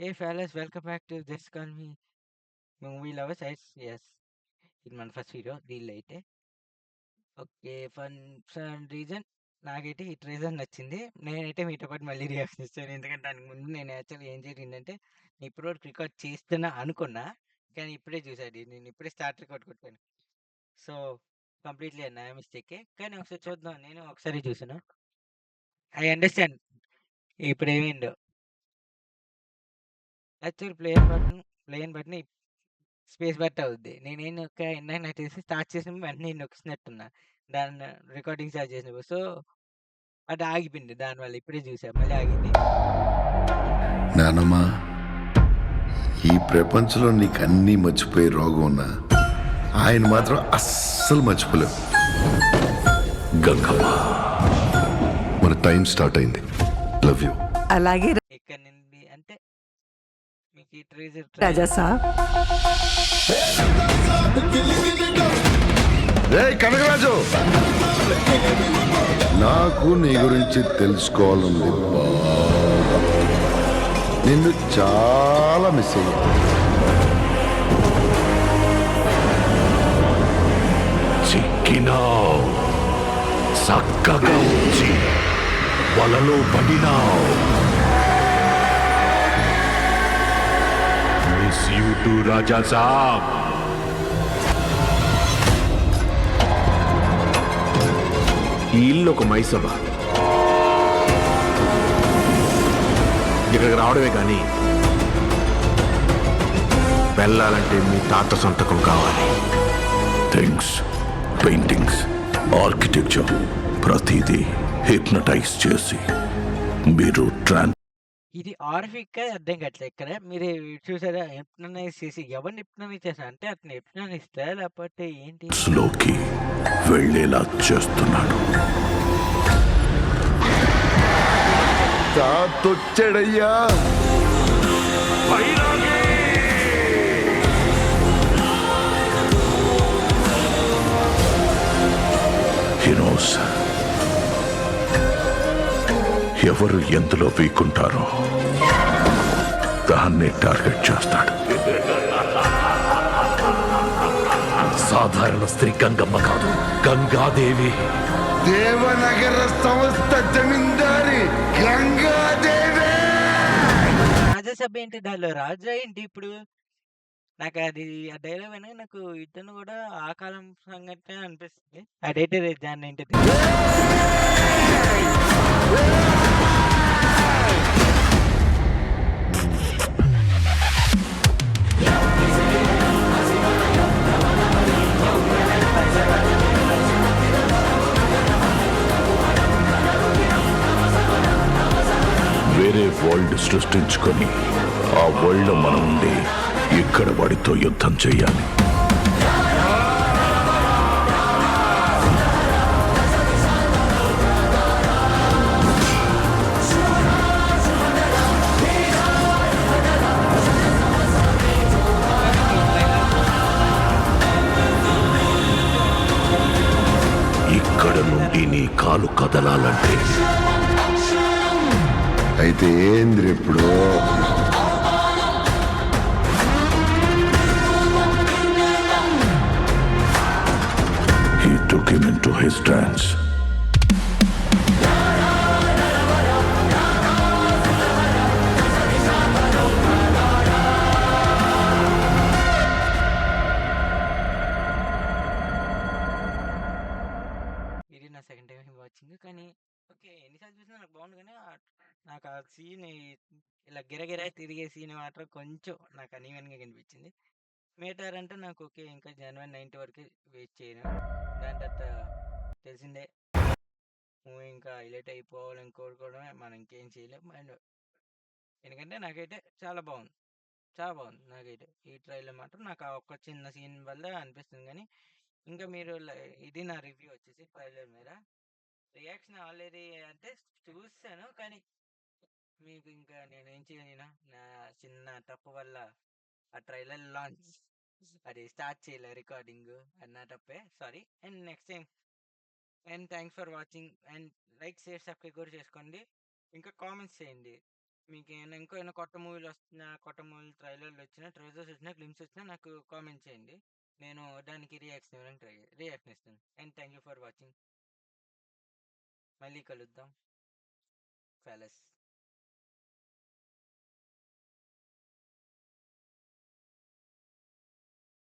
Hey fellas, welcome back to This Call Me Movie Lovers. Yes, ఇది మన first video reel అయితే. Okay, some reason నాకైతే ఈ treasure నచ్చింది. నేనైతే మీతో పాటు మళ్ళీ రియాక్షన్ ఇస్తాను. ఎందుకంటే దానికి ముందు నేను యాక్చువల్గా ఏం జరిగిందంటే ఇప్పుడు వరకు రికార్డ్ చేస్తున్నా అనుకున్నా, కానీ ఇప్పుడే చూసాను. నేను ఇప్పుడే స్టార్ట్ రికార్డ్ కొట్టాను. సో కంప్లీట్లీ నా మిస్టేకే, కానీ ఒకసారి చూద్దాం. నేను ఒకసారి చూసాను. ఐ అండర్స్టాండ్ ఇప్పుడు ఏమైందో. యాక్చువల్ ప్లేన్ బటన్ స్పేస్ బట్ట అవుద్ది. నేనేం నొక్కా ఇందాక నాకు తెలిసి స్టార్ట్ చేసినప్పుడు వెంటనే నొక్కిసినట్టున్నా. దాన్ని రికార్డింగ్ స్టార్ట్ చేసినప్పుడు. సో, అది ఆగిపోయింది దానివల్ల. ఇప్పుడే చూసా. మళ్ళీ ఆగింది. నానమ్మా, ఈ ప్రపంచంలో నీకు అన్నీ మర్చిపోయే రోగం ఉన్నా ఆయన మాత్రం అస్సలు మర్చిపోలేవు. గంగమ్మ, మన టైం స్టార్ట్ అయింది. Love you. అలాగే ఇక్కడ నుండి అంటే మీకు ఈ ట్రేజర్ రాజా సాబ్. కనకరాజు, నాకు నీ గురించి తెలుసుకోవాలంది. నిన్ను చాలా మిస్ అయ్యా. చిక్కినావు, చక్కగా ఉంచి వలలో పడినావు. మిస్ యూ టు రాజా సాబ్. ఈ ఇల్లు ఒక మైసభ. ఇక్కడికి రావడమే కానీ వెళ్ళాలంటే మీ తాత సొంతకం కావాలి. థింగ్స్, పెయింటింగ్స్, ఆర్కిటెక్చర్ ప్రతిదీ హిప్నటైజ్ చేసి మీరు ఇది ఆర్ఫిక్ అర్థం కావట్లేదు. ఇక్కడ మీరు చూసారా, హిప్నటైజ్ చేసి ఎవరిని హిప్నటైజ్ చేశారు అంటే అతను హిప్నటైజ్ ఇస్తా లేకపోతే ఏంటి లోకి వెళ్ళేలా చేస్తున్నాడు. తాతొచ్చాడయ్యా. హీరోస్ ఎవరు ఎందులో వీకుంటారో దాన్ని టార్గెట్ చేస్తాడు. సాధారణ స్త్రీ గంగమ్మ కాదు, గంగాదేవి. దేవనగర సంస్థ జమీందారి గంగాదేవి. రాజసభ ఏంటి, దానిలో రాజా ఏంటి ఇప్పుడు? నాకు అది ఆ డైలాగ్ వినగా నాకు ఇతను కూడా ఆ కాలం సంఘటన అనిపిస్తుంది. అదైతే దాన్ని ఏంటి వేరే వరల్డ్ సృష్టించుకొని ఆ వరల్డ్ మనం ఉండి ఇక్కడ వాడితో యుద్ధం చేయాలి. ఇక్కడ నుండి నీ కాలు కదలాలంటే అయితే ఏంద్రి ఇప్పుడు? he took him into his trance. ఇది నా సెకండ్ టైం వాచింగ్. కానీ ఓకే, ఎన్నిసార్లు చూసినా నాకు బాగుంది. కానీ నాకు ఆ సీన్ ఇలా గిరగిరా తిరిగే సీన్ మాత్రం కొంచెం నాకు అనీవెన్గా కనిపించింది. మేటర్ అంటే నాకు ఓకే, ఇంకా జనవరి 90 వరకు వెయిట్ చేయను. దాని తర్వాత తెలిసిందే, మూవీ ఇంకా హైలైట్ అయిపోవాలని కోరుకోవడమే, మనం ఇంకేం చేయలేం. అండ్ ఎందుకంటే నాకైతే చాలా బాగుంది, చాలా బాగుంది. నాకైతే ఈ ట్రైలర్ మాత్రం నాకు ఆ ఒక్క చిన్న సీన్ వల్ల అనిపిస్తుంది. కానీ ఇంకా మీరు ఇది నా రివ్యూ వచ్చేసి ట్రైలర్ మీద. రియాక్షన్ ఆల్రెడీ అంటే చూసాను, కానీ మీకు ఇంకా నేనేం చేయలేనా, నా చిన్న తప్పు వల్ల ఆ ట్రైలర్ లాంచ్ అది స్టార్ట్ చేయలే రికార్డింగ్. అది నా తప్పే, sorry. And next time. And thanks for watching. And like, share, subscribe కూడా చేసుకోండి. ఇంకా కామెంట్స్ చేయండి. మీకేమైనా ఇంకేమైనా కొత్త మూవీలొస్తున్నా, కొత్త మూవీలు ట్రైలర్‌లొచ్చినా, ట్రైలర్స్ వచ్చినా, గ్లింప్స్ వచ్చినా నాకు కామెంట్ చేయండి. నేను దానికి రియాక్షన్ ఇవ్వడానికి రియాక్షన్ ఇస్తాను. And thank you for watching. మళ్ళీ కలుద్దాం. ఫెలస్.